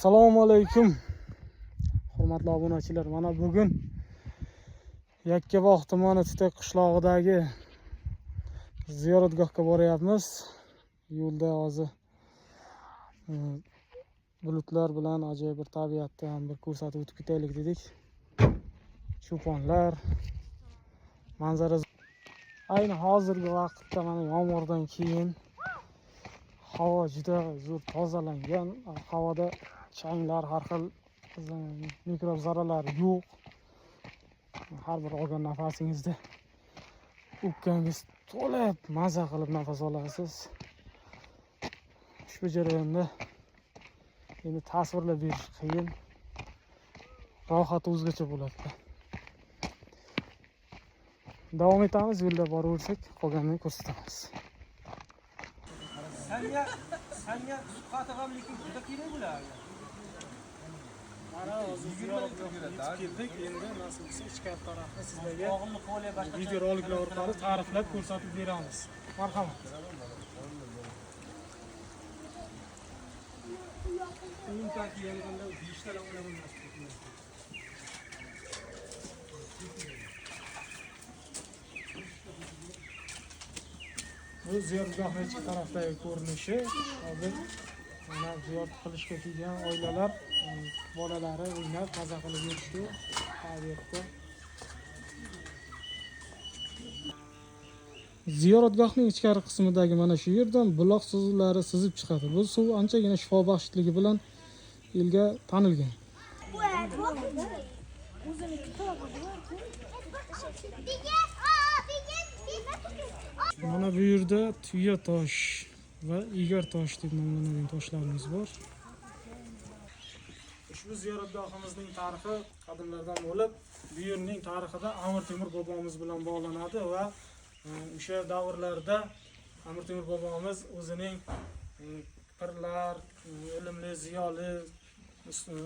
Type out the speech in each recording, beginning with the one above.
Assalomu alaykum. Hurmatli obunachilar, mana bugun Yakkabog' tumani Tutak qishlog'idagi ziyoratgohga boryapmiz. Yo'lda hozir bulutlar bilan ajoyib bir tabiatni ham bir ko'rsatib o'tib ketaylik dedik. Cho'ponlar, manzara. Ayni hozirgi vaqtda mana yomg'irdan keyin havo juda zo'r tozalangan. Havoda changlar, har xil mikrob zarralar yo'q. Har bir olgan nafasingizda o'pkangiz to'lib maza qilib nafas olasiz. Ushbu jarayonda endi tasvirlab berish qiyin. Rohati o'zgacha bo'ladi. Davom etamiz, yo'lda boraversak, qolganini ko'rsatamiz. Sanga suhbati ham lekin juda kerak bo'ladi. Mana hozir ziyoratgohga keldik. Endi nasib etsa ichkari tarafni sizlarga videoroliklar orqali ta'riflab ko'rsatib beramiz. Marhamat. Bu ziyoratgohning ichki tarafdagi ko'rinishi. Hozir mana ziyorat qilishga kelgan oilalar bolalari o'ynab maza qilib yurishdi. Tabiatda. Ziyoratgohning ichkari qismidagi mana shu yerdan buloq suvlari sizib chiqadi. Bu suv anchagina shifobaxshligi bilan elga tanilgan. Mana bu yerda tuya tosh va egar tosh deb nomlanadigan toshlarimiz bor. Ushbu ziyoratgohimizning tarixi qadimlardan bo'lib, bu yerning tarixida Amir Temur bobomiz bilan bog'lanadi va o'sha davrlarda Amir Temur bobomiz o'zining pirlar, ilmli, ziyoli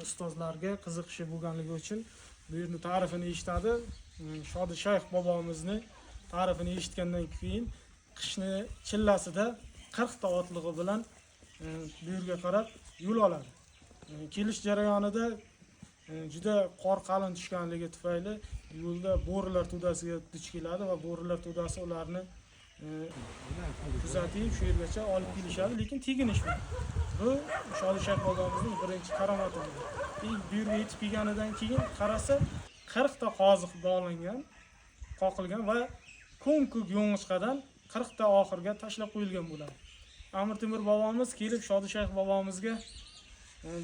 ustozlarga qiziqishi bo'lganligi uchun bu yerning ta'rifini eshitadi. Shodi Shayx bobomizni ta'rifini eshitgandan keyin qishni chillasida 40 ta otlig'i bilan bu yerga qarab yo'l oladi. Kelish jarayonida juda qor qalin tushganligi tufayli yo'lda bo'rilar to'dasiga duch keladi va bo'rilar to'dasi ularni kuzatib shu yergacha olib kelishadi, lekin teginishmaydi. Bu Shodi Shayx bobomizning birinchi karomati. Bu yerga yetib kelganidan keyin qarasa 40 ta qoziq bog'langan, qoqilgan va ko'm-ko'k yo'ng'ishqadan 40 ta oxirga tashlab qo'yilgan bo'ladi. Amir Temur bobomiz kelib Shodi Shayx bobomizga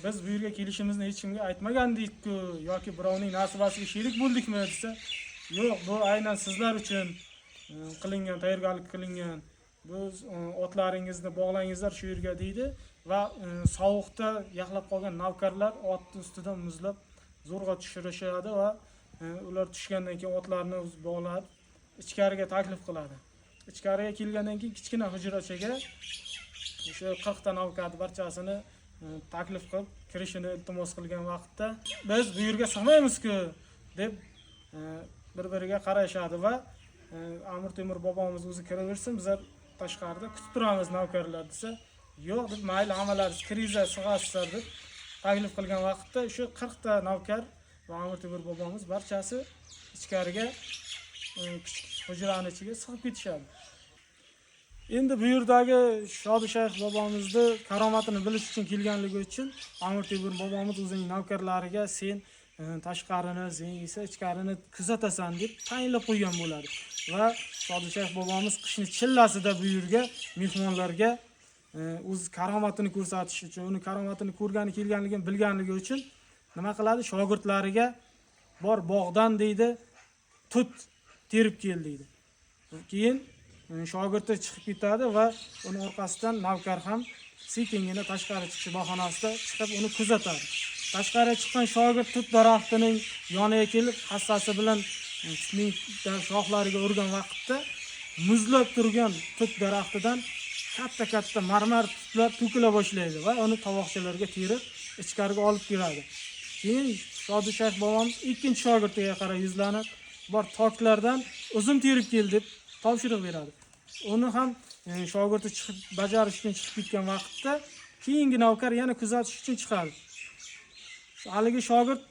biz bu yerga kelishimizni hech kimga aytmagandik-ku yoki birovning nasibasiga sherik bo'ldikmi desa, yo'q, bu aynan sizlar uchun qilingan, tayyorgarlik qilingan. Biz otlaringizni bog'langizlar shu yerga deydi va sovuqda yaxlab qolgan navkarlar otning ustidan muzlab zo'rg'a tushirishadi va ular tushgandan keyin otlarni bog'lab ichkariga taklif qiladi. Ichkariga kelgandan keyin kichkina hujrachaga o'sha 40 ta navkarni barchasini taklif qilib kirishini iltimos qilgan vaqtda biz bu yerga sig'maymiz-ku deb bir-biriga qarashadi va Amir Temur bobomiz o'zi kiraversin, bizlar tashqarida kutib turamiz navkarlar desa, yo'q deb mayli hammalaringiz kiringlar, sig'asizlar deb taklif qilgan vaqtda o'sha 40 ta navkar va Amir Temur bobomiz barchasi ichkariga kichik hujraning ichiga sig'ib ketishadi. Endi bu yerdagi Shodi Shayx bobomizni karomatini bilish uchun kelganligi uchun Amir Temur bobomiz o'zining navkarlariga sen tashqarini, sen esa ichkarini kuzatasan deb tayinlab qo'ygan bo'ladi. Va Shodi Shayx bobomiz qishni chillasida bu yerga mehmonlarga o'z karomatini ko'rsatish uchun, uni karomatini ko'rgani kelganligini bilganligi uchun nima qiladi? Shogirdlariga bor bog'dan deydi, tut terib kel deydi. Keyin shogirdi chiqib ketadi va uni orqasidan navkar ham sekingina tashqari chiqish bahonasida chiqib uni kuzatadi. Tashqariga chiqqan shogird tut daraxtining yoniga kelib hassasi bilan tutning shoxlariga urgan vaqtda muzlab turgan tut daraxtidan katta-katta marmar tutlar to'kila boshlaydi va uni tovoqchalarga terib ichkariga olib keladi. Keyin Shodi Shayx bobomiz ikkinchi shogirdiga qarab yuzlanib, bor toklardan uzum terib kel deb topshiriq beradi. Uni ham shogirdi chiqib bajarish uchun chiqib ketgan vaqtda keyingi navkar yana kuzatish uchun chiqadi. Haligi shogird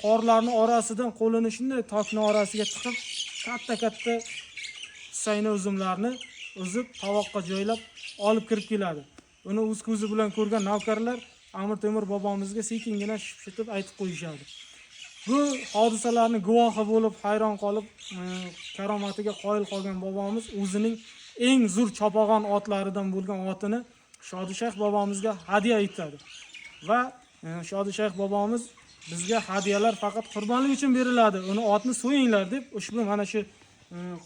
qorlarning orasidan qo'lini shunday tokni orasiga tiqib, katta sayna uzumlarni uzib tovoqqa joylab olib kirib keladi. Uni o'z ko'zi bilan ko'rgan navkarlar Amir Temur bobomizga sekingina shipshitib aytib qo'yishadi. Bu hodisalarni guvohi bo'lib, hayron qolib, karomatiga qoyil qolgan bobomiz o'zining eng zo'r chopag'on otlaridan bo'lgan otini Shodishayx bobomizga hadya etadi. Va Shodishayx bobomiz bizga hadyalar faqat qurbonlik uchun beriladi. Uni otni so'yinglar deb ushbu mana shu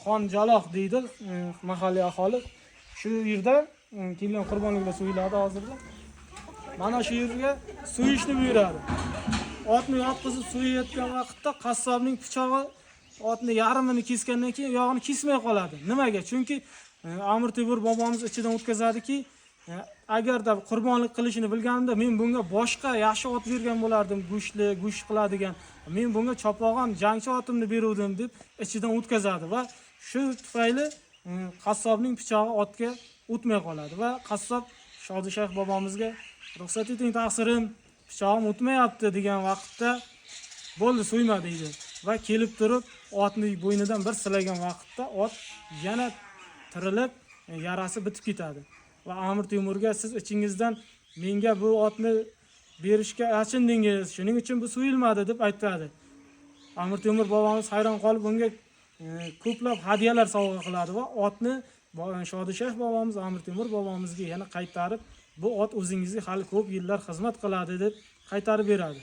Xonjaloq deydi mahalliy aholi. Shu yerda kelgan qurbonliklar so'yiladi hozirda. Mana shu yerga so'yishni buyuradi. Otni yotqizib so'yayotgan vaqtda qassobning pichog'i otni yarmini kesgandan keyin yog'ini kesmay qoladi. Nimaga? Chunki Amir Temur bobomiz ichidan o'tkazadiki, agarda qurbonlik qilishini bilganimda men bunga boshqa yaxshi ot bergan bo'lardim, go'sht qiladigan. Men bunga chopag'on jangchi otimni beruvdim deb ichidan o'tkazadi va shu tufayli qassobning pichog'i otga o'tmay qoladi va qassob Shodishayx bobomizga ruxsat eting taqsirim, pichog'im o'tmayapti degan vaqtda bo'ldi so'yma deydi va kelib turib otning bo'ynidan bir silagan vaqtda ot yana tirilib yarasi bitib ketadi. Va Amir Temurga siz ichingizdan menga bu otni berishga achindingiz, shuning uchun bu so'yilmadi deb aytadi. Amir Temur bobomiz hayron qolib unga ko'plab hadyalar sovg'a qiladi va otni Shodishayx bobomiz Amir Temur bobomizga yana qaytarib, bu ot o'zingizga hali ko'p yillar xizmat qiladi deb qaytarib beradi.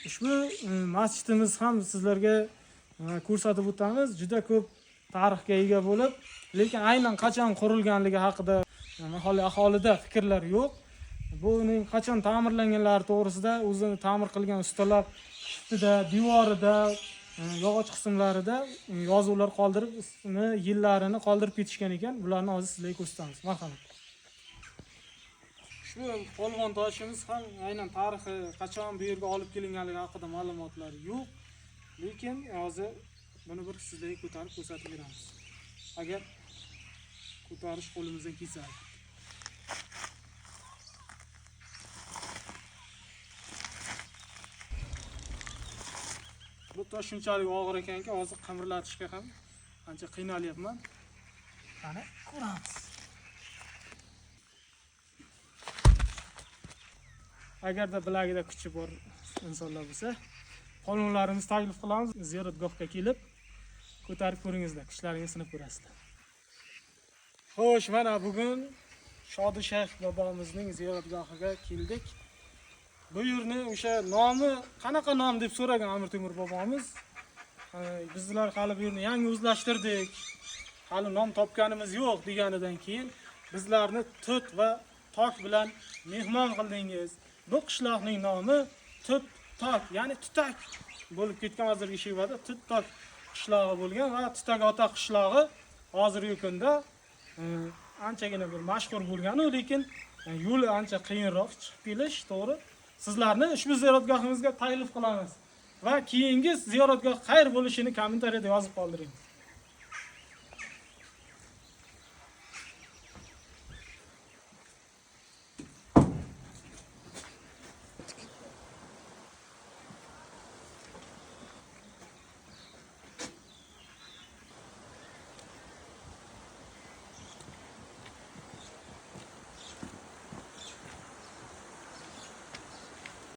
Ushbu masjidimiz ham sizlarga ko'rsatib o'tamiz. Juda ko'p tarixga ega bo'lib, lekin aynan qachon qurilganligi haqida mahalliy aholida fikrlar yo'q. Buning qachon ta'mirlanganlari to'g'risida o'zini ta'mir qilgan ustalar shiftida, devorida, yog'och qismlarida yozuvlar qoldirib, ismini, yillarini qoldirib ketishgan ekan. Bularni hozir sizlarga ko'rsatamiz. Marhamat. Shu polvon toshimiz ham aynan tarixi qachon bu yerga olib kelinganligi haqida ma'lumotlar yo'q. Lekin hozir buni bir sizlarga ko'tarib ko'rsatib beramiz. Agar ko'tarish qo'limizdan kelsa. Bu tosh shunchalik og'ir ekanki, hozir qimirlatishga ham ancha qiynalyapman. Qani ko'ramiz. Agarda bilagida kuchi bor insonlar bo'lsa, qonunlarimiz taklif qilamiz, ziyoratgohga kelib ko'tarib ko'ringizlar, kuchlaringizni sinab ko'rasizlar. Xo'sh, mana bugun Shodishayx bobomizning ziyoratgohiga keldik. Bu yerni o'sha nomi qanaqa nom deb so'ragan Amir Temur bobomiz. Bizlar hali bu yerni yangi o'zlashtirdik. Hali nom topganimiz yo'q deganidan keyin bizlarni tut va tok bilan mehmon qildingiz. Bu qishloqning nomi Tut Tok, ya'ni tutak bo'lib ketgan hozirgi shevada Tut Tok qishlog'i bo'lgan va Tutak ota qishlog'i hozirgi kunda anchagina bir mashhur bo'lgan-u, lekin yo'li ancha qiyinroq chiqib kelish, to'g'ri. Sizlarni ushbu ziyoratgohimizga taklif qilamiz va keyingi ziyoratgoh qayer bo'lishini kommentariyada yozib qoldiring.